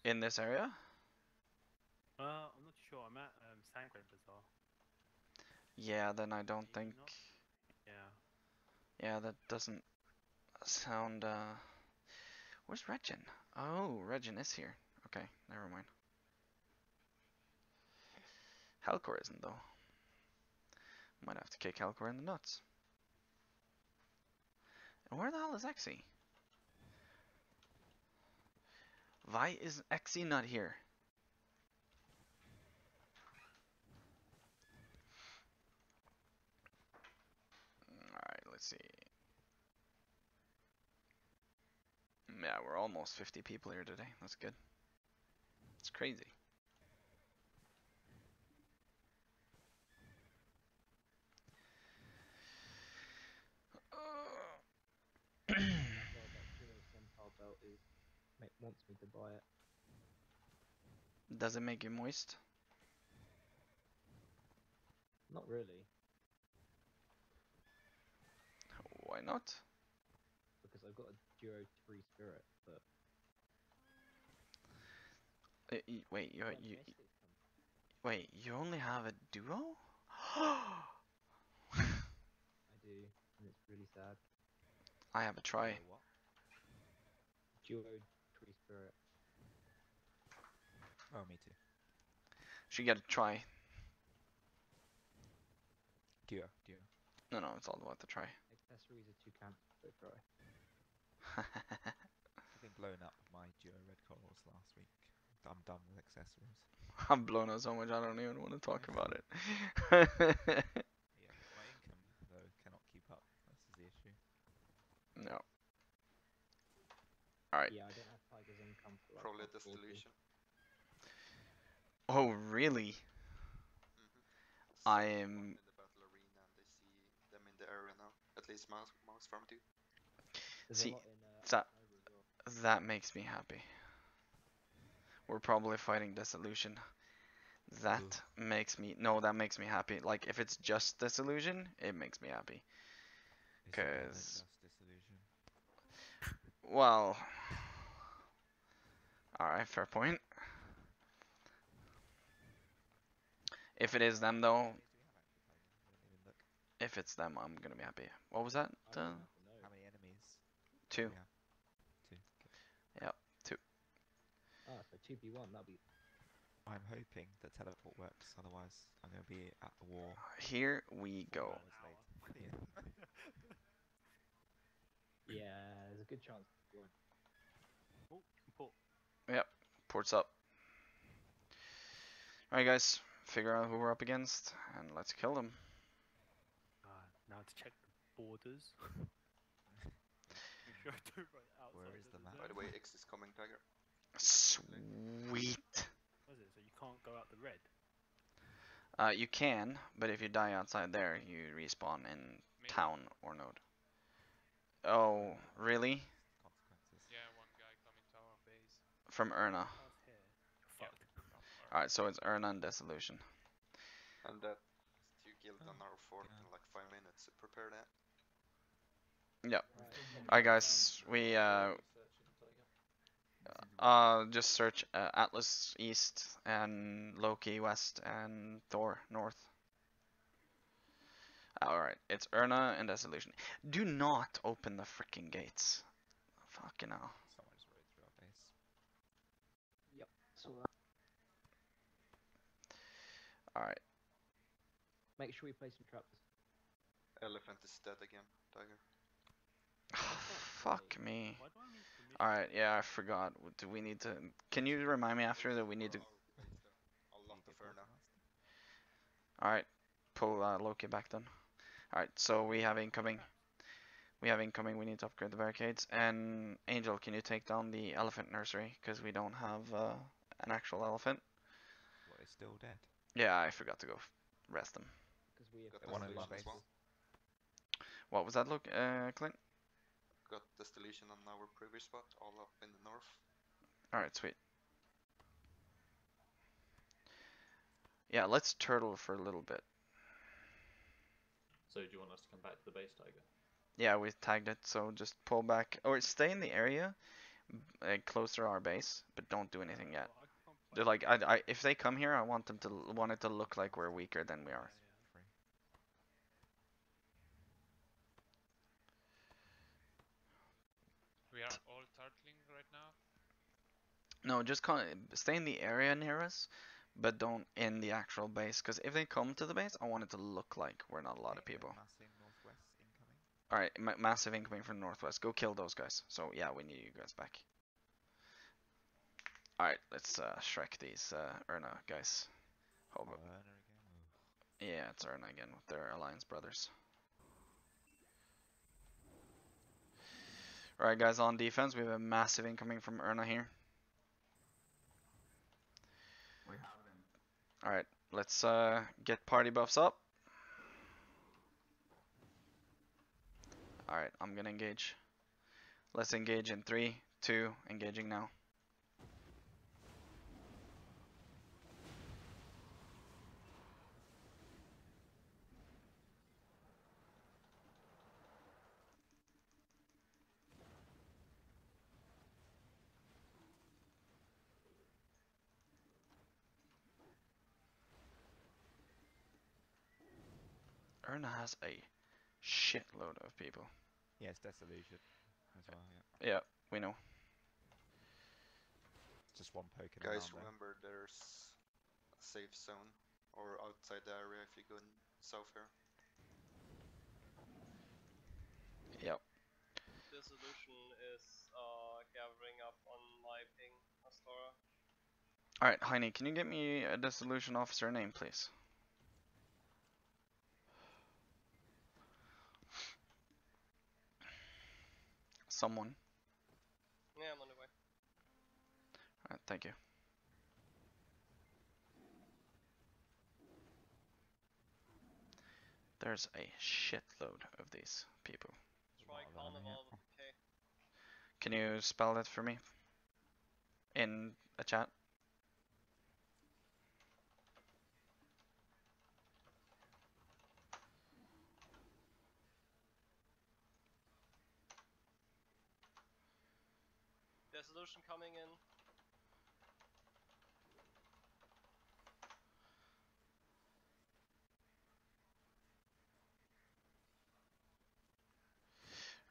In this area? I'm not sure. I'm at Sangren Bazaar. Yeah, then I don't Maybe think. not. Yeah. Yeah, that doesn't sound. Where's Regin? Oh, Regin is here. Okay, never mind. Halcor isn't though. Might have to kick Halcor in the nuts. And where the hell is Exy? Why is Exy not here? Alright, let's see. Yeah, we're almost 50 people here today. That's good. It's crazy. Wants me to buy it. Does it make you moist? Not really, Why not? because I've got a Duo 3 Spirit, but Wait, when Mystics come, wait, you only have a duo? I do, and it's really sad. I have a try. What? Duo 3 Spirit. Oh, me too. Should get a try. Duo. No, it's all about the try. Accessories are too camp for a try. I've been blown up my Duo red corals last week. I'm done with accessories. I'm blown out so much I don't even want to talk about it. Yeah, my income though cannot keep up. This is the issue. No. Alright. Yeah, I don't have Tiger's income for like Probably top 40. distillation. Oh, really? I am. In the battle arena, and they see them in the area now. At least mouse farm too. There's See, a lot in that- October as well. That makes me happy. We're probably fighting Dissolution. That makes me. No, that makes me happy. Like, if it's just Dissolution, it makes me happy. It's never Because. just disillusion. Well. Alright, fair point. If it is them, though. If it's them, I'm gonna be happy. What was that? I don't have to know. How many enemies? 2. Do we have? 2. Okay. Yep, 2. Ah, so 2v1, that'll be. I'm hoping that teleport works. Otherwise, I'm gonna be at the war. Here we 4 go. hours late. Yeah, there's a good chance. Oh, port. Yep, ports up. Alright, guys, figure out who we're up against, and let's kill them. Now to check the borders. Make sure I don't run outside. Where is the map? By the way, X is coming, Tiger. Sweet. What is it? So you can't go out the red? You can, but if you die outside there, you respawn in town or node. Oh, really? Consequences. Yeah, one guy coming to our base. From Erna. Past here. You're fucked. Alright, so it's Erna and Dissolution. And that is 2 killed on our fort yeah. in like 5 minutes. So prepare that. Yep. Right. Alright, guys, we just search Atlas east and Loki west and Thor north. Alright, it's Erna and Dissolution. Do not open the freaking gates. Fucking hell. Someone just rode through our base. Yep, saw that. Alright. Make sure we play some traps. Elephant is dead again, Tiger. Fuck me. Why do I need permission? Alright, yeah, I forgot. Do we need to... Can you remind me after that we need to... A lot of Erna. Alright, pull Loki back then. Alright, so we have incoming. We have incoming, we need to upgrade the barricades. And Angel, can you take down the elephant nursery? Because we don't have an actual elephant. What, is still dead? Yeah, I forgot to go rest them. Because we have Got The one in distillation my as base. well. What was that, look, Clint? Got distillation on our previous spot, all up in the north. Alright, sweet. Yeah, let's turtle for a little bit. So do you want us to come back to the base, Tiger? Yeah, we tagged it, so just pull back, or stay in the area close to our base, but don't do anything yet. Well, I can't play They're like, if they come here, I want it to look like we're weaker than we are. Free. We are all turtling right now. No, just stay in the area near us, but don't in the actual base. Because if they come to the base, I want it to look like we're not a lot of people. Massive northwest incoming. All right, massive incoming from northwest. Go kill those guys. So yeah, we need you guys back. All right, let's Shrek these Erna guys. Hope Oh, it- Erna again. Oh. Yeah, it's Erna again with their alliance brothers. All right, guys, on defense, we have a massive incoming from Erna here. We have them. All right, let's get party buffs up. All right, I'm gonna engage. Let's engage in 3, 2, engaging now. Erna has a shitload of people. Yeah, it's Desolation as well. Yeah. Yeah, we know. It's just one poking Guys, around remember there's a safe zone or outside the area if you go south here. Yep. Dissolution is gathering up on my ping, Astora. All right, Heine, can you get me a dissolution officer name, please? Someone. Yeah, I'm on the way. All right, thank you. There's a shitload of these people. there. Try A lot of them, Carnival yeah. with K. Can you spell it for me? In a chat? Dissolution coming in.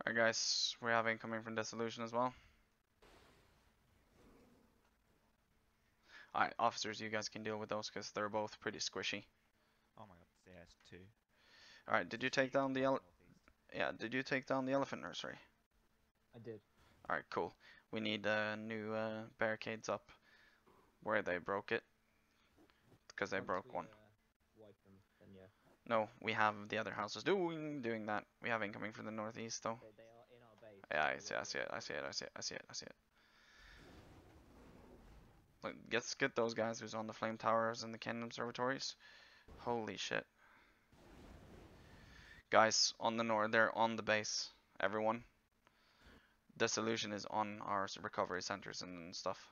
Alright guys, we have incoming from Dissolution as well. Alright, officers, you guys can deal with those because they're both pretty squishy. Oh my god, yeah, it's 2. Alright, did you take down the did you take down the elephant nursery? I did. Alright, cool. We need new barricades up where they broke it. Because they Once broke we, one. Wipe them, then yeah. No, we have the other houses doing that. We have incoming from the northeast though. They are in our base. Yeah, so I see it. I see it. Look, let's get those guys who's on the flame towers and the cannon observatories. Holy shit. Guys, on the north, they're on the base. Everyone. Dissolution is on our recovery centers and stuff.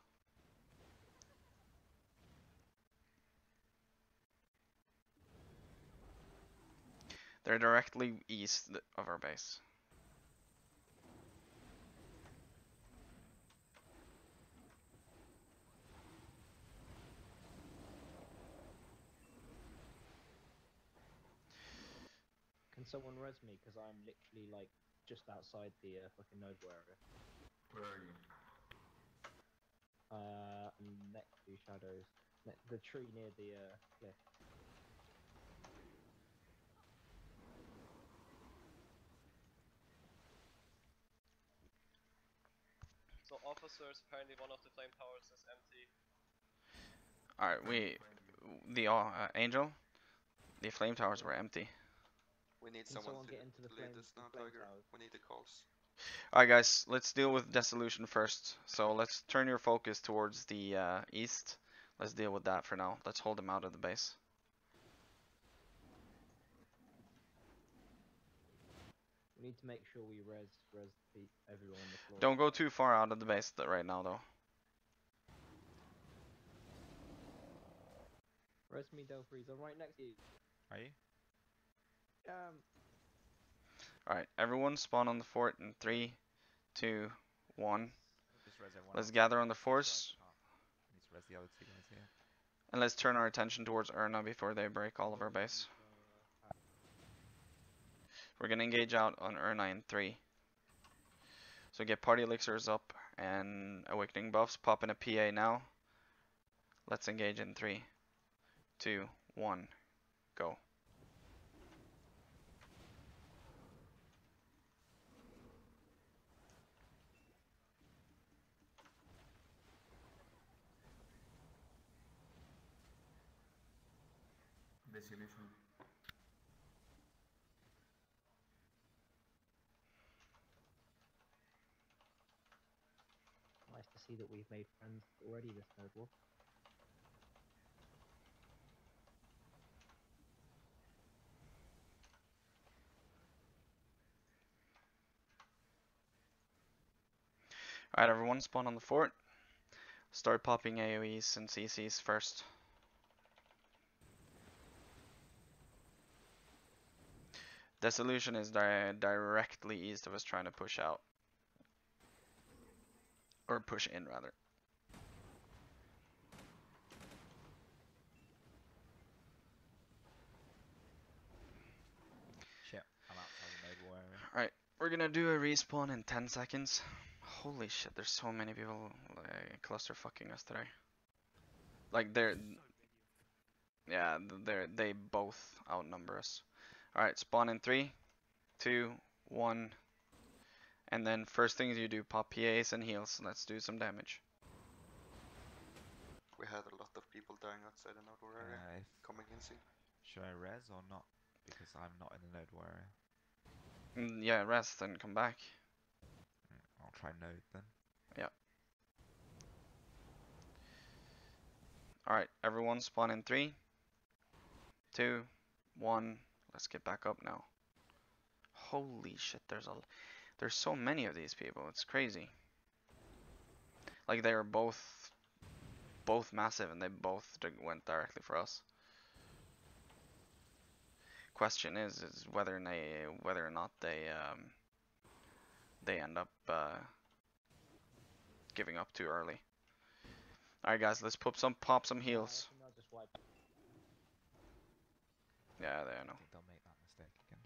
They're directly east of our base. Can someone res me? Because I'm literally like just outside the fucking Nova area. Where are you? Next to shadows. The tree near the cliff. So officers, apparently one of the flame towers is empty. Alright, the Angel, the flame towers were empty. We need Can someone someone to get into the lead flame- us the now, flame Tiger. towers? We need the calls. Alright guys, let's deal with Dissolution first. So let's turn your focus towards the east. Let's deal with that for now. Let's hold them out of the base. We need to make sure we res everyone on the floor. Don't go too far out of the base right now though. Res me, Delphreeze. I'm right next to you. Are you? Alright, everyone spawn on the fort in 3, 2, 1. just res everyone Let's else. gather on the These guys force. can't- I need to res the other two guys here. And let's turn our attention towards Erna before they break all of our base. We're gonna engage out on Erna in 3. So get party elixirs up and awakening buffs. Pop in a PA now. Let's engage in 3, 2, 1, go. Dissolution. Nice to see that we've made friends already this node war. Alright, everyone, spawn on the fort. Start popping AoEs and CCs first. Dissolution is directly east of us trying to push out. Or push in, rather. Shit, I'm outside the node war area. Alright, we're gonna do a respawn in 10 seconds. Holy shit, there's so many people cluster fucking us today. Like, yeah, they both outnumber us. Alright, spawn in 3, 2, 1. And then first things you do, pop PAs and heals. Let's do some damage. We had a lot of people dying outside the node war area. Coming in soon. Should I res or not? Because I'm not in the node war area. Yeah, rest and come back. I'll try node then. Alright, everyone spawn in 3, 2, 1. Let's get back up now. Holy shit, there's so many of these people. It's crazy. Like, they are both massive and they both went directly for us. Question is whether or not they end up giving up too early. Alright guys, let's pop some heals. I reckon they'll just wipe. Yeah, there I I know. think they'll make that mistake again.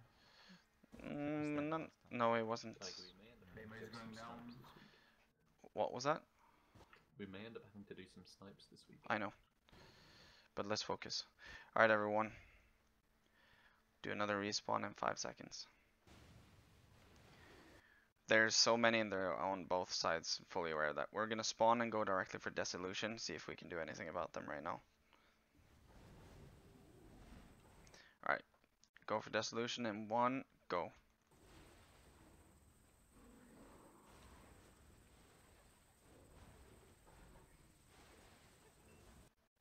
Mm, last time. no, it wasn't. Like we may end up having to Anybody's do going some down? snipes this week. What was that? We may end up having to do some snipes this week. I know. But let's focus. Alright everyone. Do another respawn in 5 seconds. There's so many and they're on both sides, fully aware of that. We're gonna spawn and go directly for Dissolution, see if we can do anything about them right now. Alright, go for Dissolution in 1, go.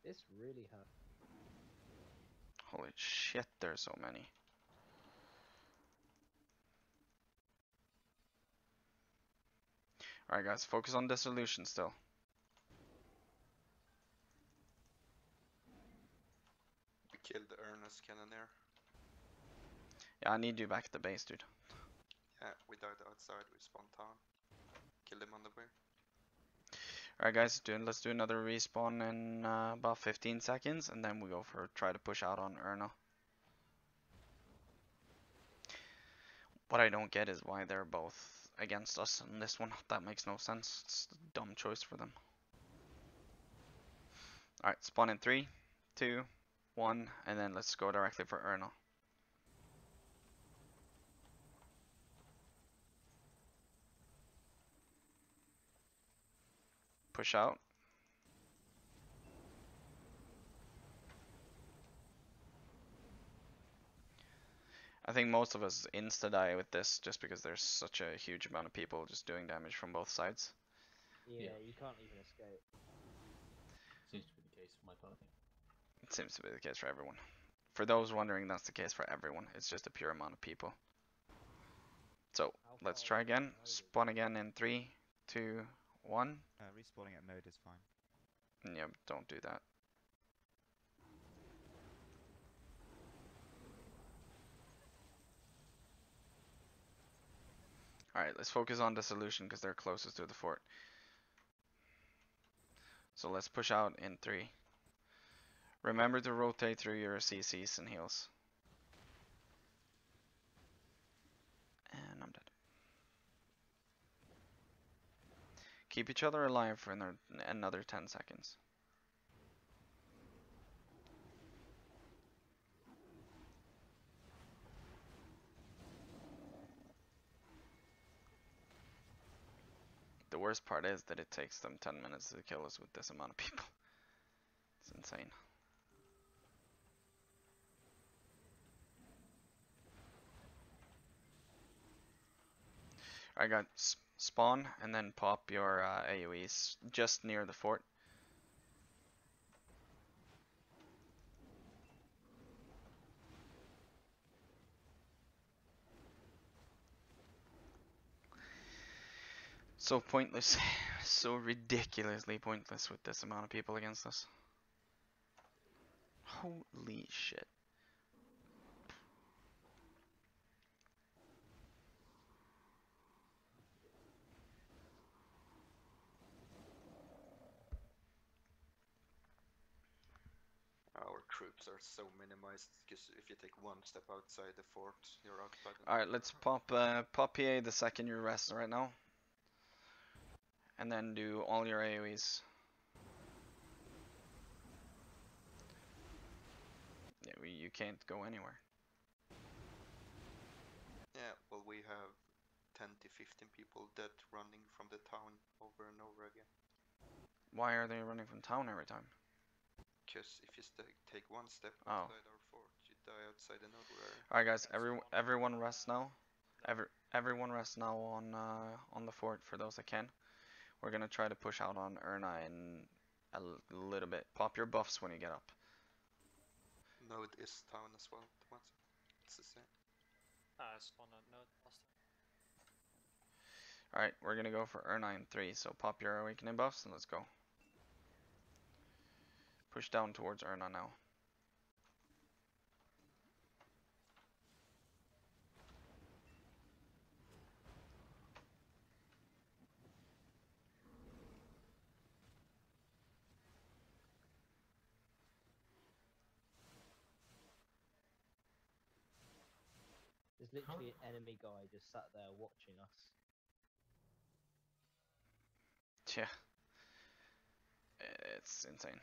This really hurt. Holy shit, there's so many. Alright guys, focus on Dissolution still. We killed the Ernest Cannoneer. Yeah, I need you back at the base, dude. Yeah, we died outside, we spawned town. Killed him on the way. Alright guys, let's do another respawn in about 15 seconds and then we go for try to push out on Erna. What I don't get is why they're both against us in this one. That makes no sense. It's a dumb choice for them. Alright, spawn in 3, 2, 1, and then let's go directly for Erna. Push out. I think most of us insta-die with this just because there's such a huge amount of people just doing damage from both sides. Yeah, you can't even escape. Seems to be the case for my party. It seems to be the case for everyone. For those wondering, that's the case for everyone. It's just a pure amount of people. So, let's try again. Spawn again in 3, 2, 1. Respawning at node is fine. Yeah, don't do that. Alright, let's focus on Dissolution because they're closest to the fort. So let's push out in 3. Remember to rotate through your CCs and heals. And I'm dead. Keep each other alive for another 10 seconds. The worst part is that it takes them 10 minutes to kill us with this amount of people. It's insane. I got spawn and then pop your AoEs just near the fort. So pointless, so ridiculously pointless with this amount of people against us. Holy shit. Our troops are so minimized because if you take one step outside the fort, you're out by the. Alright, let's pop PA the second you rest right now. And then do all your AoEs. Yeah, you can't go anywhere. Yeah, well, we have 10 to 15 people dead running from the town over and over again. Why are they running from town every time? Because if you take one step Oh. outside our fort, you die outside the node area. Alright guys, everyone rest now. Everyone rest now on the fort for those that can. We're gonna try to push out on Erna in a little bit. Pop your buffs when you get up. Node is town as well. It's the same. Spawn at node last time. Alright, we're gonna go for Erna in 3, so pop your awakening buffs and let's go. Push down towards Erna now. There's literally an enemy guy just sat there watching us. Yeah. It's insane.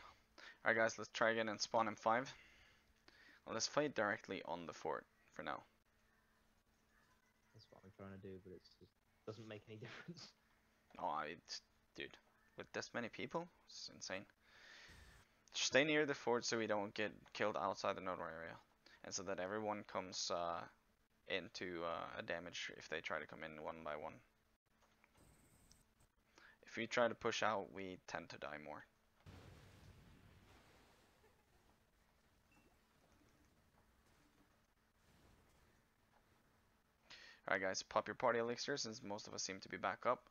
Alright guys, let's try again and spawn in 5. Well, let's fight directly on the fort for now. That's what I'm trying to do, but it just doesn't make any difference. Oh, dude, with this many people, it's insane. Stay near the fort so we don't get killed outside the node area, and so that everyone comes into a damage if they try to come in one by one. If we try to push out, we tend to die more. Alright guys, pop your party elixir since most of us seem to be back up.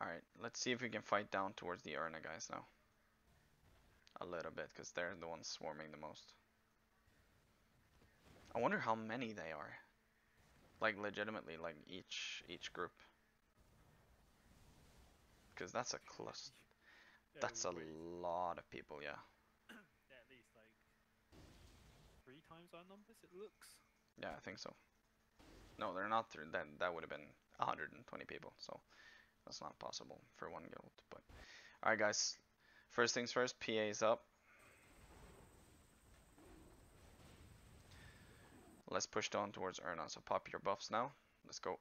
Alright, let's see if we can fight down towards the Urna guys now. A little bit, because they're the ones swarming the most. I wonder how many they are. Like legitimately, like each group. Because that's a cluster. That's a lot of people, yeah. Yeah, at least like 3 times our numbers, it looks. Yeah, I think so. No, they're not. That would have been 120 people, so that's not possible for one guild. But alright, guys. First things first, PA's up. Let's push down towards Erna. So pop your buffs now. Let's go.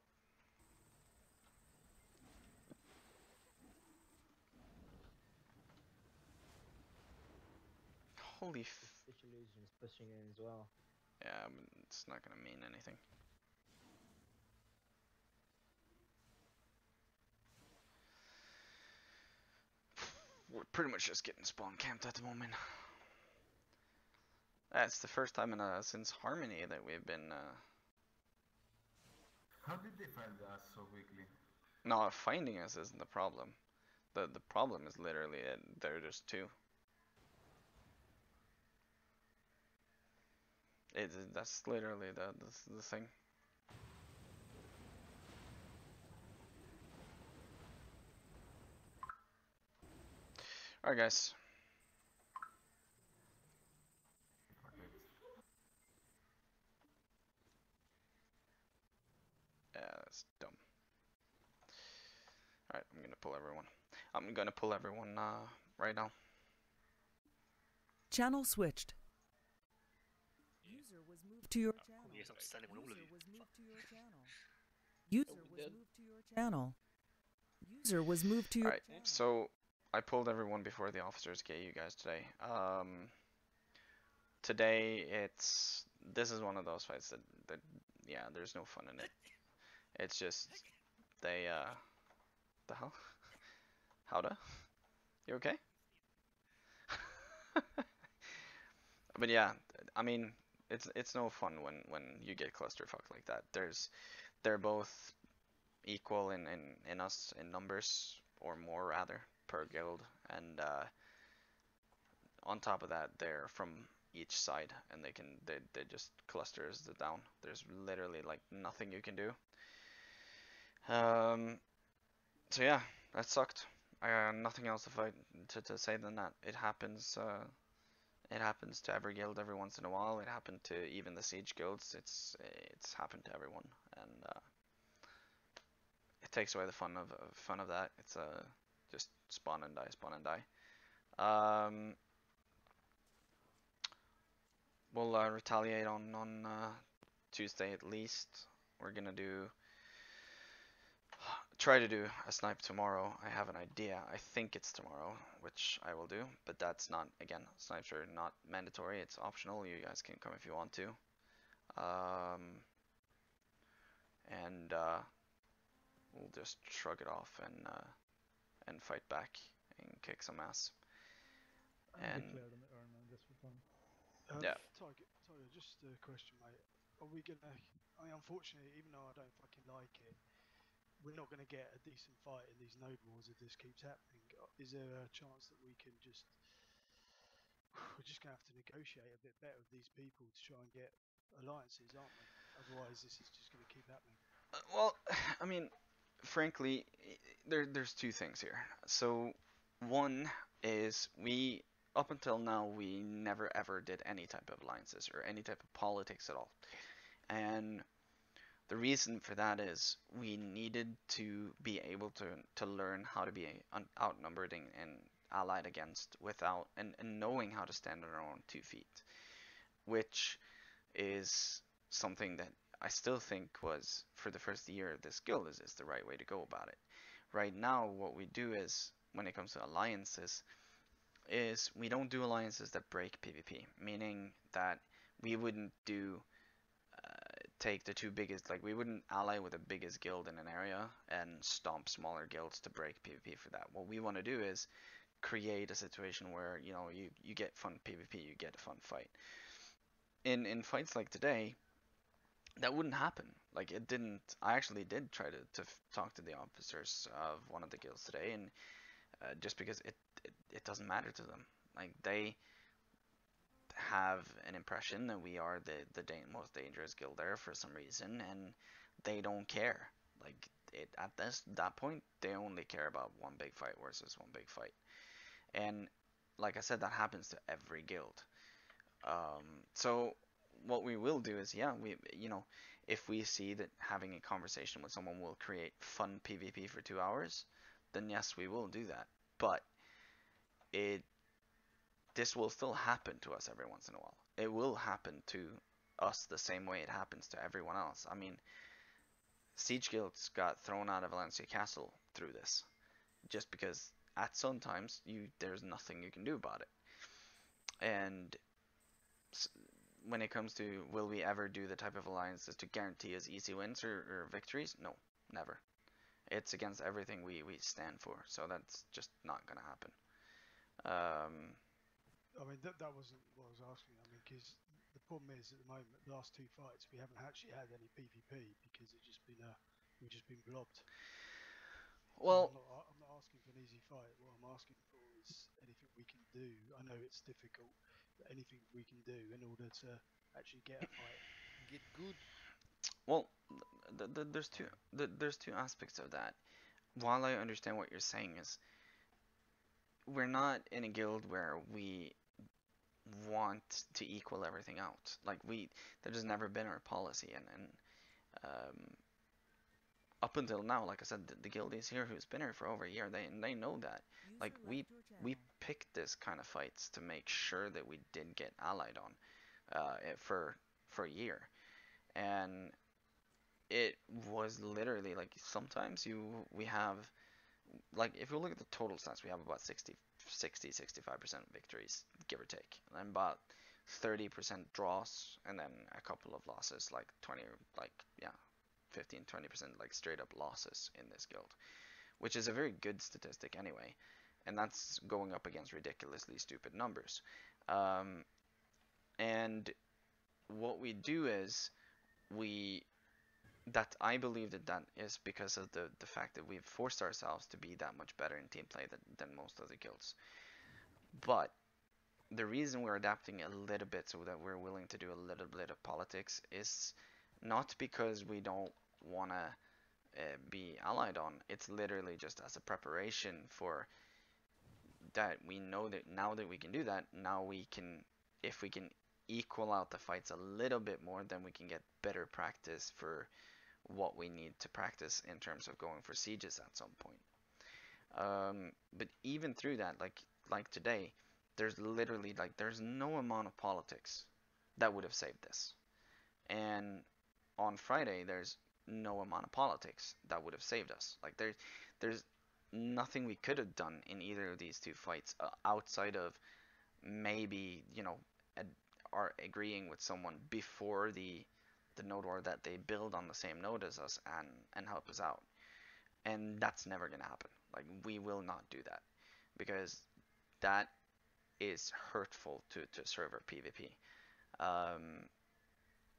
Holy Fish Illusion's pushing in as well. yeah, but it's not gonna mean anything. We're pretty much just getting spawn camped at the moment. It's the first time in since Harmony that we've been. How did they find us so quickly? No, finding us isn't the problem. The problem is literally they're just 2. That's literally the thing. Alright, guys. Yeah, that's dumb. Alright, I'm gonna pull everyone. I'm gonna pull everyone right now. Channel switched. User was moved to your channel. Yes, I'm standing on all of User you. was moved to your channel. User was moved to your channel. User was moved to your Alright, channel. so I pulled everyone before the officers get you guys today. Today this is one of those fights that yeah, there's no fun in it. It's just they the hell? Howda? You okay? But yeah, I mean it's no fun when you get clusterfuck like that. They're both equal in us in numbers, or more rather, per guild, and on top of that they're from each side, and they just clusters the down. There's literally like nothing you can do. So yeah, that sucked. I got nothing else to fight to say than that. It happens to every guild every once in a while. It happened to even the siege guilds. It's happened to everyone, and it takes away the fun of that. It's just spawn and die. We'll retaliate on Tuesday at least. We're gonna try to do a snipe tomorrow. I have an idea. I think it's tomorrow, which I will do, but that's not, again, snipes are not mandatory. It's optional. You guys can come if you want to. And we'll just shrug it off and fight back and kick some ass. And declare them at Iron Man just for fun. yeah. Tiger, just a question, mate. Are we gonna? I mean, unfortunately, even though I don't fucking like it, we're not gonna get a decent fight in these node wars if this keeps happening. Is there a chance that we can just? We're just gonna have to negotiate a bit better with these people to try and get alliances, aren't we? Otherwise, this is just gonna keep happening. Well, I mean, frankly, there's two things here. So, one is up until now, we never ever did any type of alliances or any type of politics at all. And the reason for that is we needed to be able to learn how to be outnumbered and allied against without and knowing how to stand on our own 2 feet, which is something that I still think was, for the first year of this guild, is the right way to go about it. Right now, what we do is, when it comes to alliances, is we don't do alliances that break PvP, meaning that we wouldn't do take the two biggest, like we wouldn't ally with the biggest guild in an area and stomp smaller guilds to break PvP for that. What we want to do is create a situation where, you know, you get fun PvP, you get a fun fight. In fights like today, that wouldn't happen. Like, it didn't. I actually did try to talk to the officers of one of the guilds today, and just because it doesn't matter to them. Like, they have an impression that we are the most dangerous guild there for some reason, and they don't care. Like, at that point, they only care about one big fight versus one big fight. And like I said, that happens to every guild. So what we will do is, yeah, if we see that having a conversation with someone will create fun PvP for 2 hours, then yes, we will do that. But this will still happen to us every once in a while. It will happen to us the same way it happens to everyone else. I mean, siege guilds got thrown out of Valencia Castle through this, just because at some times there's nothing you can do about it. And when it comes to will we ever do the type of alliances to guarantee us easy wins or victories? No, never. It's against everything we stand for, so that's just not gonna happen. I mean, that wasn't what I was asking. I mean, because the problem is at the moment, the last 2 fights, we haven't actually had any PvP because we've just been blobbed. Well, so I'm not asking for an easy fight. What I'm asking for is anything we can do. I know it's difficult anything we can do in order to actually get a fight. Get good. Well, there's two aspects of that. While I understand what you're saying is, we're not in a guild where we want to equal everything out. Like that has never been our policy, and up until now, like I said, the guild is here who's been here for over a year. They know that. Like we picked this kind of fights to make sure that we did get allied on, for a year, and it was literally like sometimes we have, like, if you look at the total stats, we have about 65% victories, give or take, and about 30% draws, and then a couple of losses, like 20, like, yeah, 15-20% like straight up losses in this guild, which is a very good statistic anyway, and that's going up against ridiculously stupid numbers. And what we do is I believe that is because of the fact that we've forced ourselves to be that much better in team play than most other guilds. But the reason we're adapting a little bit so that we're willing to do a little bit of politics is not because we don't want to be allied on. It's literally just as a preparation for that. We know that now that we can do that, now we can, if we can equal out the fights a little bit more, then we can get better practice for what we need to practice in terms of going for sieges at some point. But even through that, like today, there's literally, like, there's no amount of politics that would have saved this. And on Friday, there's no amount of politics that would have saved us. Like, there's nothing we could have done in either of these two fights, outside of maybe, are agreeing with someone before the node war that they build on the same node as us and help us out. And that's never gonna happen. Like, we will not do that, because that is hurtful to server PvP.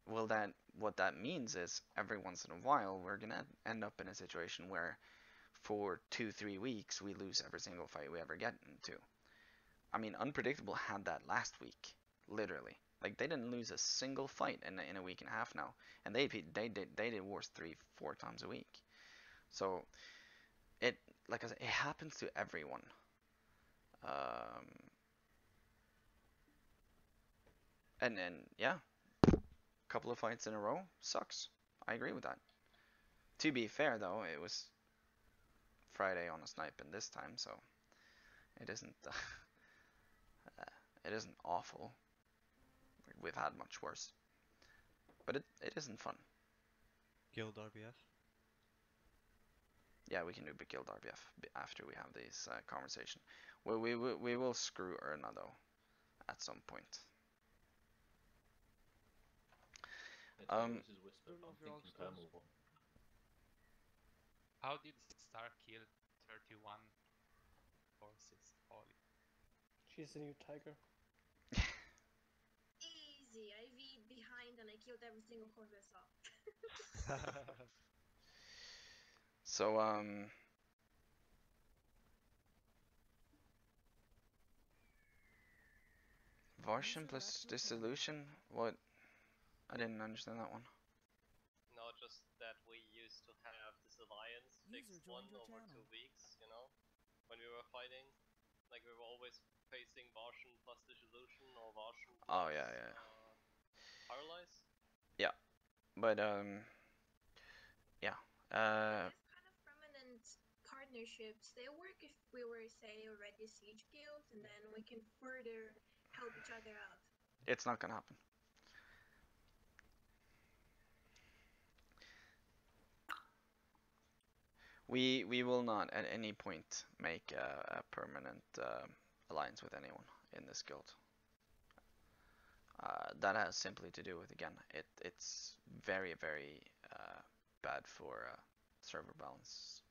What that means is every once in a while we're gonna end up in a situation where for 2-3 weeks we lose every single fight we ever get into. I mean, Unpredictable had that last week, literally. Like, they didn't lose a single fight in a week and a half now, and they did wars 3-4 times a week. So it, like I said, it happens to everyone. And yeah, a couple of fights in a row sucks. I agree with that. To be fair though, it was Friday on a snipe and this time, so it isn't it isn't awful. We've had much worse, but it isn't fun. Guild RBF. Yeah, we can do big guild RBF after we have this conversation. Well, we will screw Erna though at some point. This is Whisper. I'm thinking Permal. How did Star kill 31 horses? Holy. She's the new tiger. Easy. I V'd behind and I killed every single horse I saw. So Varshan plus Dissolution? What? I didn't understand that one. No, just that we used to have this alliance fixed one over 2 weeks, when we were fighting. Like, we were always facing Varshan plus Dissolution or Varshan plus Oh yeah. Paralyze. Yeah, but yeah. These kind of permanent partnerships, they work if we were, say, already siege guilds, and then we can further help each other out. It's not gonna happen. We will not at any point make a permanent alliance with anyone in this guild. That has simply to do with, again, it's very bad for server balance.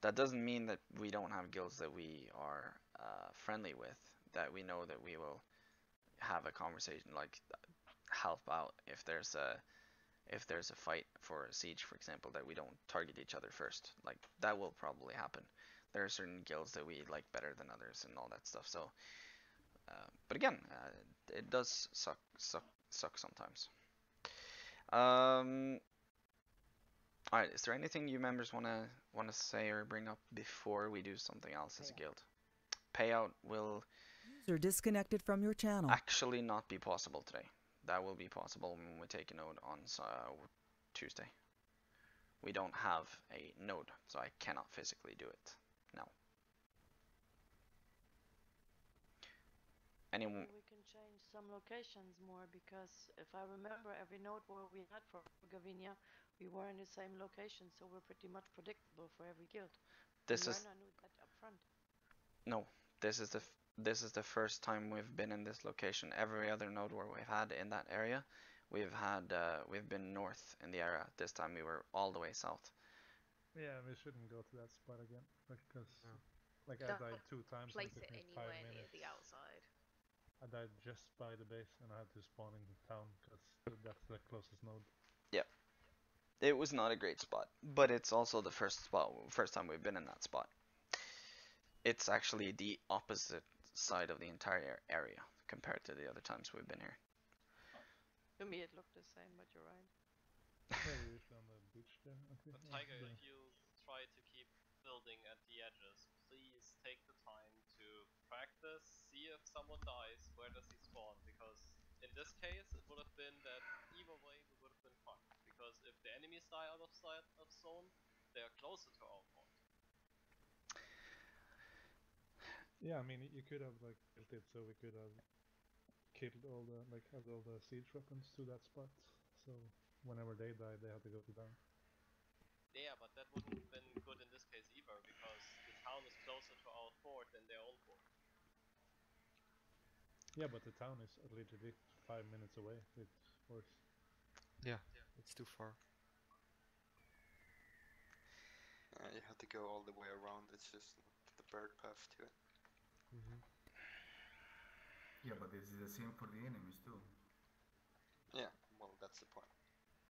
That doesn't mean that we don't have guilds that we are friendly with, that we know that we will have a conversation, like help out if there's a fight for a siege, for example, that we don't target each other first. Like, that will probably happen. There are certain guilds that we like better than others and all that stuff. So But again, it does suck sometimes. Alright, is there anything you members wanna say or bring up before we do something else as a guild? Payout will User disconnected from your channel. actually not be possible today. That will be possible when we take a node on Tuesday. We don't have a node, so I cannot physically do it now. Anyone? We can change some locations more, because if I remember, every node war we had for Gavinia, we were in the same location, so we're pretty much predictable for every guild. This is I knew that up front. no. This is the first time we've been in this location. Every other node war we've had in that area, we've been north in the area. This time we were all the way south. Yeah, we shouldn't go to that spot again, because like I died 2 times and it took me 5 minutes. The outside. I died just by the base and I had to spawn in the town because that's the closest node. Yeah, it was not a great spot, but it's also the first time we've been in that spot. It's actually the opposite side of the entire area compared to the other times we've been here. To me it looked the same, but you're right. Yeah, we're usually on the beach there. Okay. But Tiger, if you try to keep building at the edges, please take the time to practice, see if someone dies, where does he spawn, because in this case it would have been that either way we would have been fucked, because if the enemies die out of sight of zone, they are closer to our fort. Yeah, I mean, you could have like built it so we could have killed all the had all the siege weapons to that spot. So whenever they died, they had to go to down. Yeah, but that wouldn't have been good in this case either, because the town is closer to our fort than their own fort. Yeah, but the town is literally 5 minutes away with horse. Yeah, it's too far. You have to go all the way around. It's just not the bird path to it. Yeah, but this is the same for the enemies too. Yeah, well, that's the point.